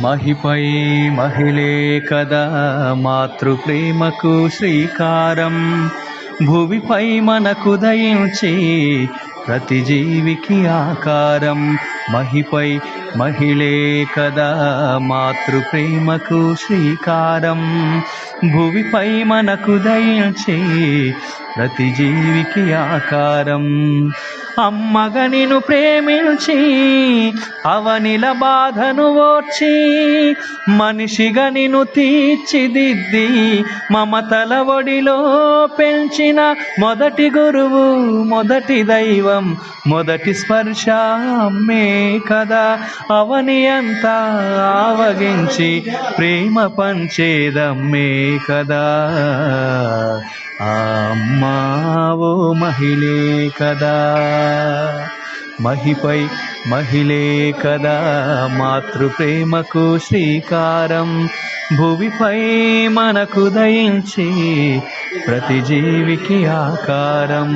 మహిపై మహిళే కదా మాతృప్రేమకు శ్రీకారం. భువిపై మనకు దయించి ప్రతి జీవికి ఆకారం. మహిపై మహిళే కదా మాతృప్రేమకు శ్రీకారం. భువిపై మనకు దయించి ప్రతి జీవికి ఆకారం. అమ్మగా నిన్ను ప్రేమించి అవనిల బాధను ఓర్చి మనిషిగా నిన్ను తీర్చిదిద్ది మమతల ఒడిలో పెంచిన మొదటి గురువు, మొదటి దైవం, మొదటి స్పర్శ అమ్మే కదా. అవని అంతా ఆవగించి ప్రేమ పంచేదమ్మే కదా. ఆ అమ్మా ఓ మహిళే కదా. మహిపై మహిళే కదా మాతృప్రేమకు శ్రీకారం. భువిపై మనకు దయించి ప్రతి జీవికి ఆకారం.